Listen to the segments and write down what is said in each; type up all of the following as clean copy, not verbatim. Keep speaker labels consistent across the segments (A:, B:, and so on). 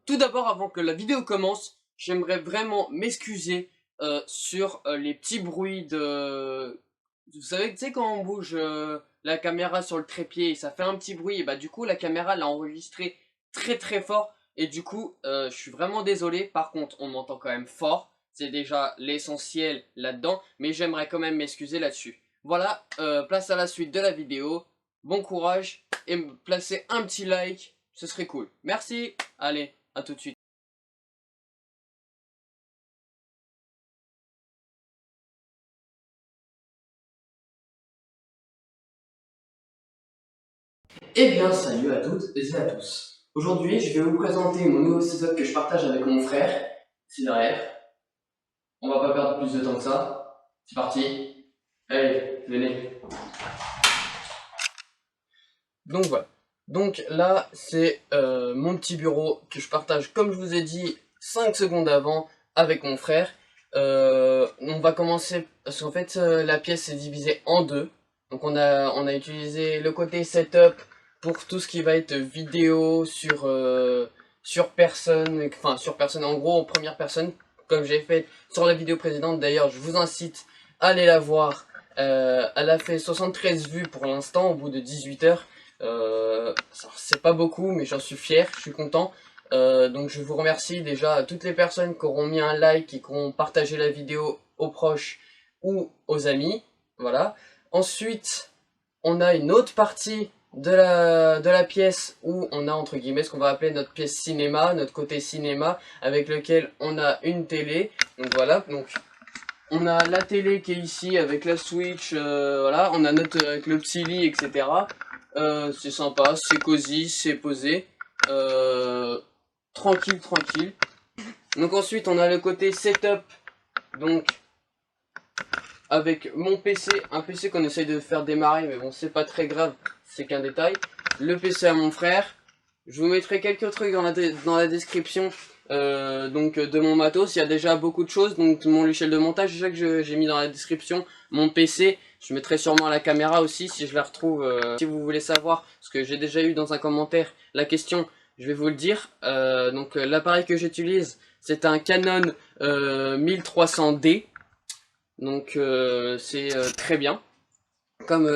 A: Tout d'abord, avant que la vidéo commence, j'aimerais vraiment m'excuser sur les petits bruits de... Vous savez, tu sais quand on bouge la caméra sur le trépied et ça fait un petit bruit, et bah du coup la caméra l'a enregistré très très fort et du coup je suis vraiment désolé. Par contre, on m'entend quand même fort, c'est déjà l'essentiel là-dedans, mais j'aimerais quand même m'excuser là-dessus. Voilà, place à la suite de la vidéo, bon courage et placez un petit like, ce serait cool. Merci, allez. A tout de suite. Eh bien, salut à toutes et à tous. Aujourd'hui, je vais vous présenter mon nouveau setup que je partage avec mon frère. C'est derrière. On va pas perdre plus de temps que ça. C'est parti. Allez, venez. Donc voilà. Donc là, c'est mon petit bureau que je partage, comme je vous ai dit 5 secondes avant, avec mon frère. On va commencer, parce qu'en fait, la pièce est divisée en deux. Donc on a utilisé le côté setup pour tout ce qui va être vidéo sur personne, enfin sur personne, en gros en première personne, comme j'ai fait sur la vidéo précédente. D'ailleurs, je vous incite à aller la voir. Elle a fait 73 vues pour l'instant, au bout de 18 heures. C'est pas beaucoup, mais j'en suis fier, je suis content. Donc je vous remercie déjà à toutes les personnes qui auront mis un like et qui auront partagé la vidéo aux proches ou aux amis. Voilà. Ensuite, on a une autre partie de la pièce où on a entre guillemets ce qu'on va appeler notre pièce cinéma, notre côté cinéma, avec lequel on a une télé. Donc voilà, donc on a la télé qui est ici avec la Switch, voilà, on a notre avec le petit lit, etc. C'est sympa, c'est cosy, c'est posé, tranquille, tranquille. Donc ensuite on a le côté setup, donc avec mon PC, un PC qu'on essaye de faire démarrer, mais bon c'est pas très grave, c'est qu'un détail. Le PC à mon frère, je vous mettrai quelques trucs dans la description. Donc de mon matos, il y a déjà beaucoup de choses, donc mon logiciel de montage déjà que j'ai mis dans la description, mon PC, je mettrai sûrement la caméra aussi si je la retrouve, si vous voulez savoir, parce que j'ai déjà eu dans un commentaire la question, je vais vous le dire. Donc l'appareil que j'utilise, c'est un Canon 1300D, donc c'est très bien. Comme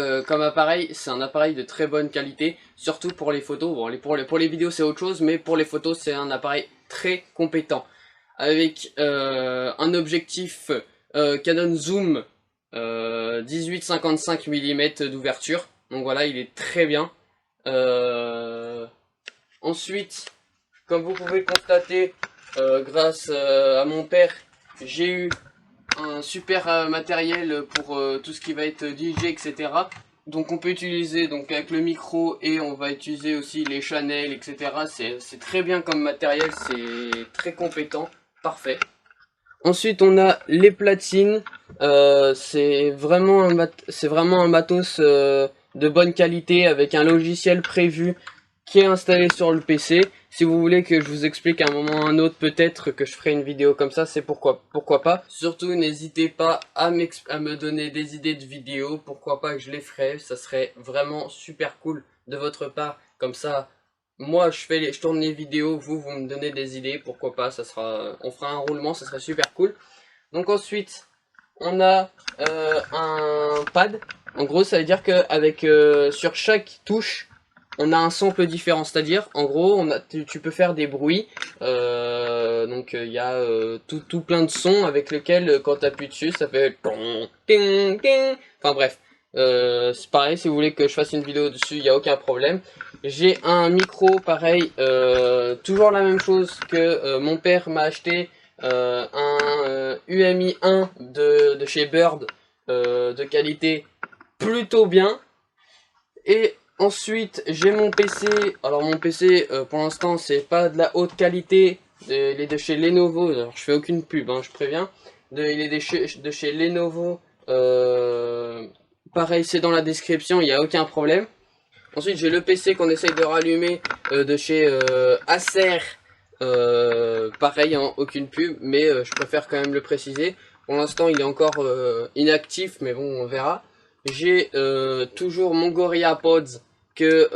A: appareil, c'est un appareil de très bonne qualité, surtout pour les photos. Bon, pour les vidéos c'est autre chose, mais pour les photos c'est un appareil très compétent. Avec un objectif Canon Zoom 18-55 mm d'ouverture. Donc voilà, il est très bien. Ensuite, comme vous pouvez le constater, grâce à mon père, j'ai eu un super matériel pour tout ce qui va être DJ, etc. Donc on peut utiliser donc avec le micro et on va utiliser aussi les channels, etc. C'est très bien comme matériel, c'est très compétent, parfait. Ensuite on a les platines, c'est vraiment un matos de bonne qualité avec un logiciel prévu qui est installé sur le PC. Si vous voulez que je vous explique à un moment ou à un autre, peut-être que je ferai une vidéo comme ça, c'est pourquoi pas. Surtout n'hésitez pas à me donner des idées de vidéos, pourquoi pas que je les ferai, ça serait vraiment super cool de votre part. Comme ça, moi je tourne les vidéos, vous me donnez des idées, pourquoi pas, on fera un roulement, ça serait super cool. Donc ensuite, on a un pad. En gros, ça veut dire que sur chaque touche, on a un sample différent. C'est-à-dire, en gros, tu peux faire des bruits. Donc il y a tout plein de sons avec lesquels, quand tu appuies dessus, ça fait ting, ting. Enfin bref. C'est pareil, si vous voulez que je fasse une vidéo dessus, il n'y a aucun problème. J'ai un micro, pareil, toujours la même chose que mon père m'a acheté. Un UMI 1 de chez Bird, de qualité plutôt bien. Et ensuite j'ai mon PC. Alors mon PC pour l'instant c'est pas de la haute qualité, il est de chez Lenovo. Alors je fais aucune pub, hein, je préviens. Il est de chez Lenovo. Pareil, c'est dans la description, il n'y a aucun problème. Ensuite j'ai le PC qu'on essaye de rallumer de chez Acer. Pareil, hein, aucune pub, mais je préfère quand même le préciser. Pour l'instant il est encore inactif, mais bon on verra. J'ai toujours mon Gorilla Pods que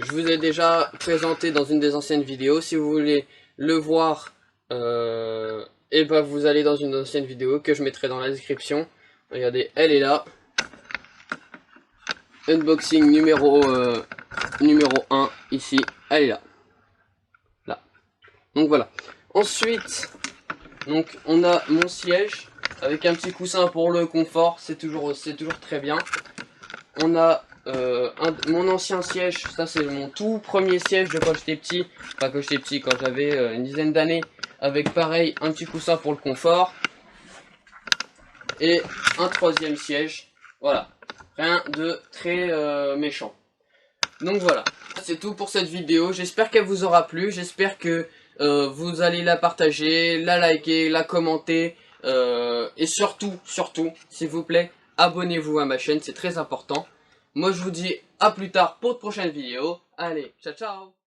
A: je vous ai déjà présenté dans une des anciennes vidéos. Si vous voulez le voir, et ben vous allez dans une ancienne vidéo que je mettrai dans la description. Regardez, elle est là. Unboxing numéro 1 ici, elle est là. Là. Donc voilà. Ensuite, donc on a mon siège avec un petit coussin pour le confort, c'est toujours très bien. On a mon ancien siège, ça c'est mon tout premier siège de quand j'étais petit, enfin quand j'étais petit, quand j'avais une dizaine d'années, avec pareil un petit coussin pour le confort. Et un troisième siège, voilà, rien de très méchant. Donc voilà, c'est tout pour cette vidéo, j'espère qu'elle vous aura plu, j'espère que vous allez la partager, la liker, la commenter, et surtout, s'il vous plaît, abonnez-vous à ma chaîne, c'est très important. Moi je vous dis à plus tard pour de prochaines vidéos, allez, ciao ciao.